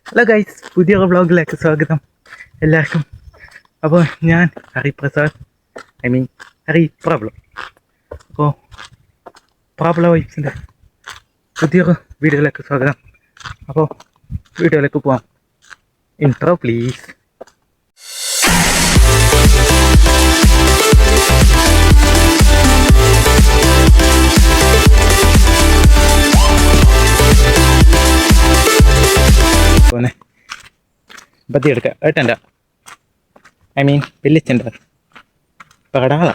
Hello guys, പുതിയൊരു വ്ളോഗിലേക്ക് സ്വാഗതം എല്ലാവർക്കും. അപ്പോൾ ഞാൻ ഹരിപ്രസാദ്, ഹരി പ്രോബ്ലം. അപ്പോൾ പ്രോബ്ലം വൈബ്സിൻ്റെ പുതിയൊരു വീഡിയോയിലേക്ക് സ്വാഗതം. അപ്പോൾ വീഡിയോയിലേക്ക് പോവാം. Intro please. പോന്നെ ബത്തി എടുക്കുക ഏട്ടൻ്റെ വെല്ലിച്ചൻ്റെ പടാള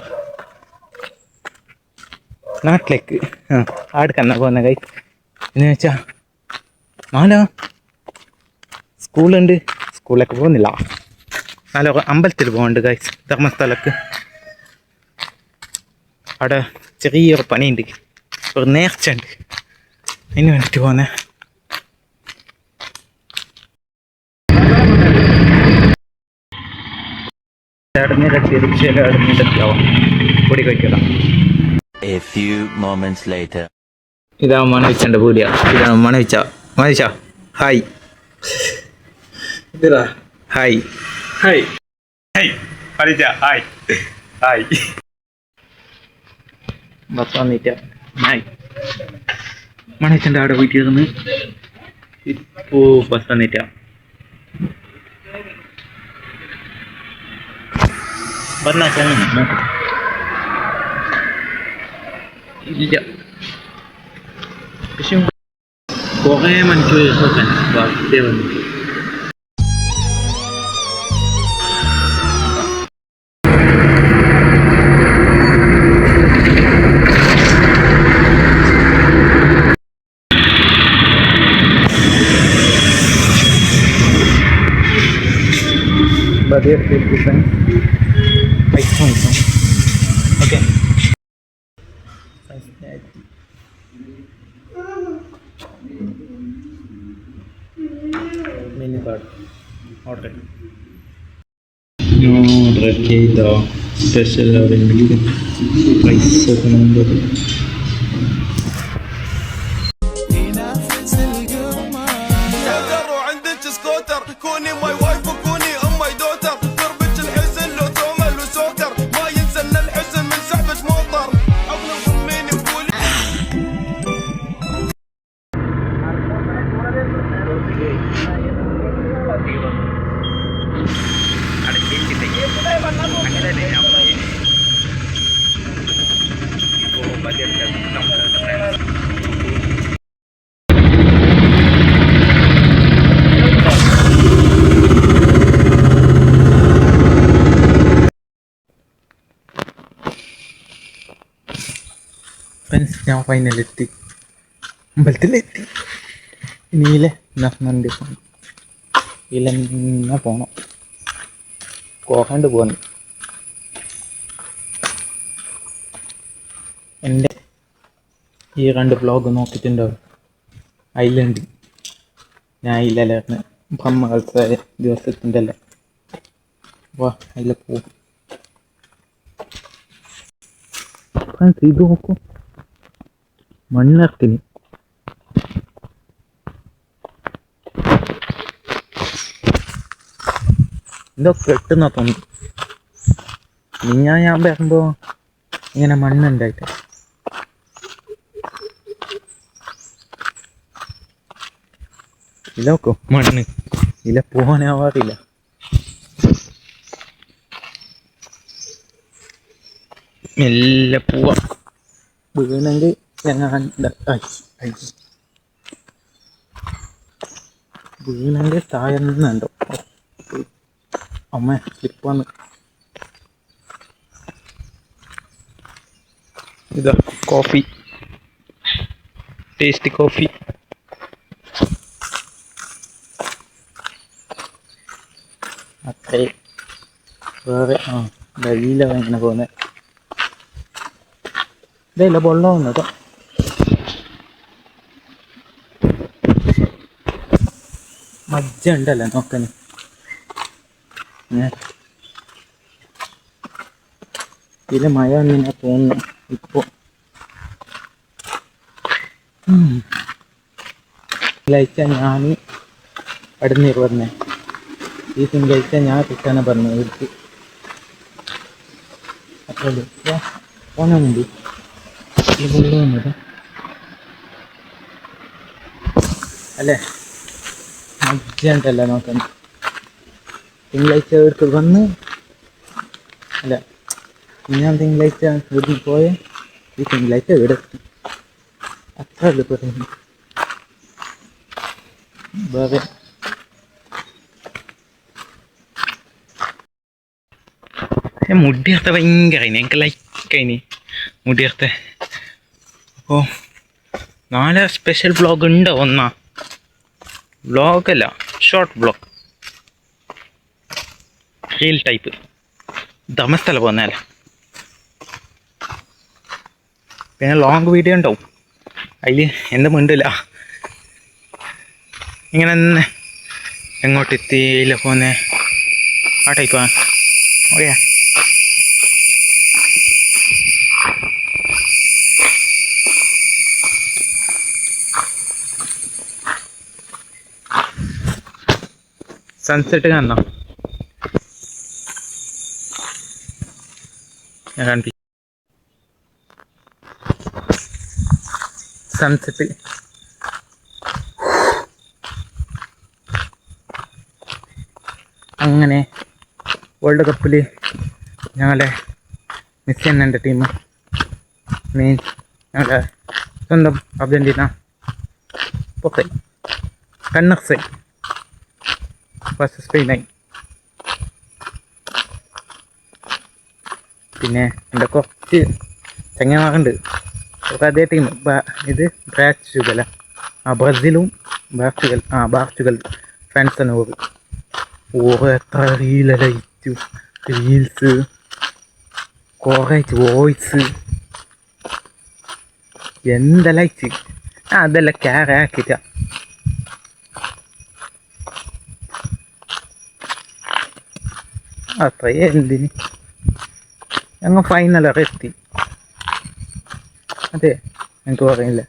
നാട്ടിലേക്ക് ആടുക്കന്നാ പോകുന്ന കൈ എന്ന് വെച്ചാൽ നാലോ സ്കൂളുണ്ട്, സ്കൂളിലേക്ക് പോകുന്നില്ല. നാലോ അമ്പലത്തിൽ പോകുന്നുണ്ട് ഗൈസ്, ധർമ്മസ്ഥലക്ക്. അവിടെ ചെറിയൊരു പണിയുണ്ട്, ഒരു നേർച്ച ഉണ്ട്, അതിന് വേണ്ടിയിട്ട് പോകുന്നേ. ഇതാ മണവിച്ചന്റെ പൂടിയ, ഇതാണ് മണവിച്ച. Hi hi hi hi bus വന്നിട്ട മണവിച്ചന്റെ അവിടെ പോയിട്ടിരുന്ന് ഇപ്പോ ബസ് വന്നിട്ട. ഇല്ല, പക്ഷെ കുറേ മണിക്കൂർ ബസ് വന്നിട്ട്. But there is difference. Okay. Menu card. Order. Order ചെയ്തോ? സ്പെഷ്യൽ ആണെങ്കിൽ പൈസ number. ഞാൻ ഫൈനലെത്തി, അമ്പലത്തിലെത്തി. ഇനിയില്ലേ നന്ദി ഇല്ലെന്നെ പോണം, കോക്കാണ്ട് പോകണം. എൻ്റെ ഈ 2 ബ്ലോഗ് നോക്കിയിട്ടുണ്ടാവും. ഐലൻഡ് ഞാൻ അതിലല്ലായിരുന്നു, ബ്രഹ്മോത്സവ ദിവസത്തിൻ്റെ അല്ല. വാ അതിൽ പോവും. ഇത് നോക്കും, മണ്ണിറക്കിന് എന്തോ കെട്ടുന്ന തോന്നുന്നു. ഞാൻ വരുമ്പോ ഇങ്ങനെ മണ്ണുണ്ടായിട്ട് ഇല്ലൊക്കെ മണ്ണ് ഇല്ല പോകാനാവാറില്ല. മെല്ലെ പോവാ, വീണെങ്കിൽ വീണെങ്കിൽ താഴെന്നുണ്ടോ. അമ്മ സ്ലിപ്പ് വന്ന്. ഇതാ കോഫി, ടേസ്റ്റി കോഫി. അത്രേ വേറെ വെള്ളിയിലാണ് ഇങ്ങനെ പോകുന്നത്. ഇതല്ല വെള്ളം കേട്ടോ. മജ്ജ ഉണ്ടല്ലോ നോക്കാൻ. ഇതിൽ മഴ ഒന്നിങ്ങനെ തോന്നുന്നു ഇപ്പോൾ. തിങ്കളാഴ്ച ഞാൻ അടന്നീർ പറഞ്ഞേ. ഈ തിങ്കളാഴ്ച ഞാൻ കിട്ടാനാണ് പറഞ്ഞത് വീട്ടിൽ. അപ്പോൾ ഓണമുണ്ട് ഈ പുള്ളി വന്നത് അല്ലേ? മജ്ജണ്ടല്ല നോക്കാൻ. തിങ്കളാഴ്ച വീട്ടിൽ വന്ന് അല്ല, ഞാൻ തിങ്കളാഴ്ച വീട്ടിൽ പോയ ഈ തിങ്കളാഴ്ച ഇവിടെ എത്തി. അത്ര ഉള്ളു പറയുന്നു. വേറെ മുടിയർത്ത ഭയങ്കര എനിക്ക് ലൈക്കായിനി മുടിയർത്ത. അപ്പോൾ നാളെ സ്പെഷ്യൽ വ്ളോഗ് ഉണ്ടോ? ഒന്നാ വ്ളോഗല്ല, short vlog, reel type. Dharmasthala പോകുന്നല്ലേ. പിന്നെ ലോങ് വീഡിയോ ഉണ്ടാവും. അതിൽ എന്തും മിണ്ടില്ല. ഇങ്ങനെ തന്നെ എങ്ങോട്ടെത്തിയില്ല പോന്നെ ആ ടൈപ്പാ. ഓക്കെ, സൺസെറ്റ് കാണണം. ഞാൻ കാണിപ്പിക്കും സൺസെറ്റ്. അങ്ങനെ വേൾഡ് കപ്പിൽ ഞങ്ങളുടെ മെസ്സി തന്നെ ടീം, മീൻസ് ഞങ്ങളുടെ സ്വന്തം അർജൻറ്റീന പൊക്കായി, കണ്ണർസായി ഫസ്റ്റ് സ്പെയിനായി. പിന്നെ എൻ്റെ കുറച്ച് ചങ്ങന്മാരുണ്ട്, അതേ ടീം. ഇത് ബ്രാച്ചുകല, ബ്രസീലും ബാർച്ചുഗൽ ഫ്രാൻസാണ് ഓറ്. ഓറ് എത്ര റീലു, റീൽസ്, കുറേ വോയിസ്, എന്തെല്ലാം അയച്ച് അതെല്ലാം ക്യാര ആക്കിയിട്ട. അത്രയേ എന്തിന് ഞങ്ങൾ ഫൈനലൊക്കെ എത്തി. അതെ, എനിക്ക് പറയില്ല.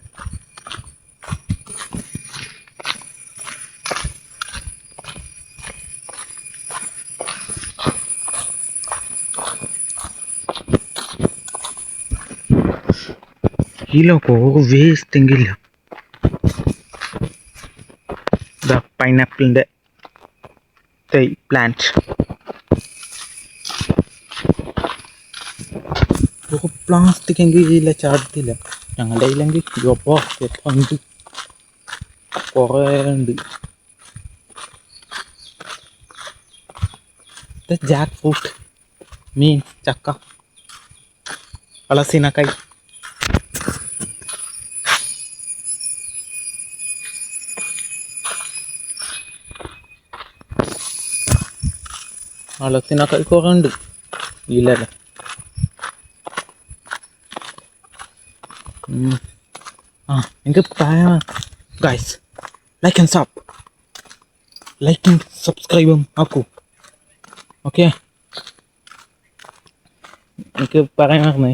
ഈ ലോക്ക് വേസ്റ്റ് എങ്കില്ല. പൈനാപ്പിളിൻ്റെ തൈ പ്ലാന്റ്. പ്ലാസ്റ്റിക് എങ്കിൽ ഇല്ല, ചാടത്തില്ല. ഞങ്ങളുടെ കയ്യിലെങ്കിൽ ഉണ്ട്, കുറേ ഉണ്ട്. ജാക്ക് ഫ്രൂട്ട് മീൻസ് ചക്ക, അളസിനക്കായി. അളസിനക്കായി കുറേ ഉണ്ട്. ഇല്ലല്ലേ? എനിക്ക് പറയാം ഗൈസ്, ലൈക്ക് ആൻഡ് സബ്സ്ക്രൈബും ആക്കൂ. ഓക്കെ, എനിക്ക് പറയാൻ പറഞ്ഞേ,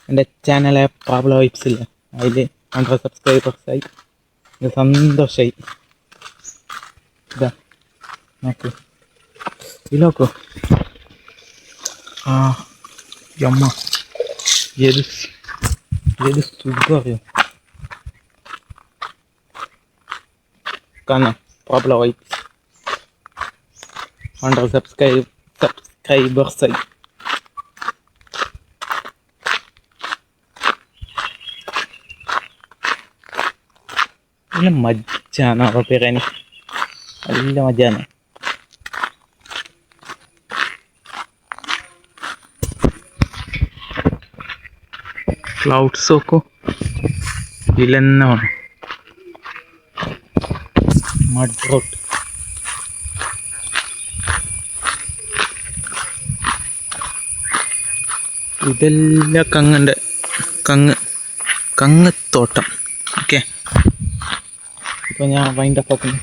എൻ്റെ ചാനലെ പാബ്ലോ വൈബ്സ് ഇല്ല, അതിൽ 100 സബ്സ്ക്രൈബേഴ്സായി. എനിക്ക് സന്തോഷമായി. ഇതാ നോക്കൂ, ഈ നോക്കൂ. യമ്മ, ഏത് സുഖം അറിയോ കാണാം. Pablo vibes 100 സബ്സ്ക്രൈബേഴ്സായി. നല്ല മജ്ജാണ് അവ പറയാൻ, നല്ല മജ്ജാണ്. ക്ലൗഡ്സ് നോക്കൂ, ഇതിലെന്നാണ് മഡ് റോട്ട്. ഇതെല്ലാം കങ്ങത്തോട്ടം. ഓക്കെ, ഇപ്പോൾ ഞാൻ വൈൻഡ് അപ്പ് ആക്കുന്നു.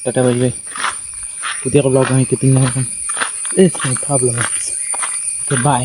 Tata bye bye. പുതിയ വ്ളോഗായിട്ട് പിന്നെ ബൈ.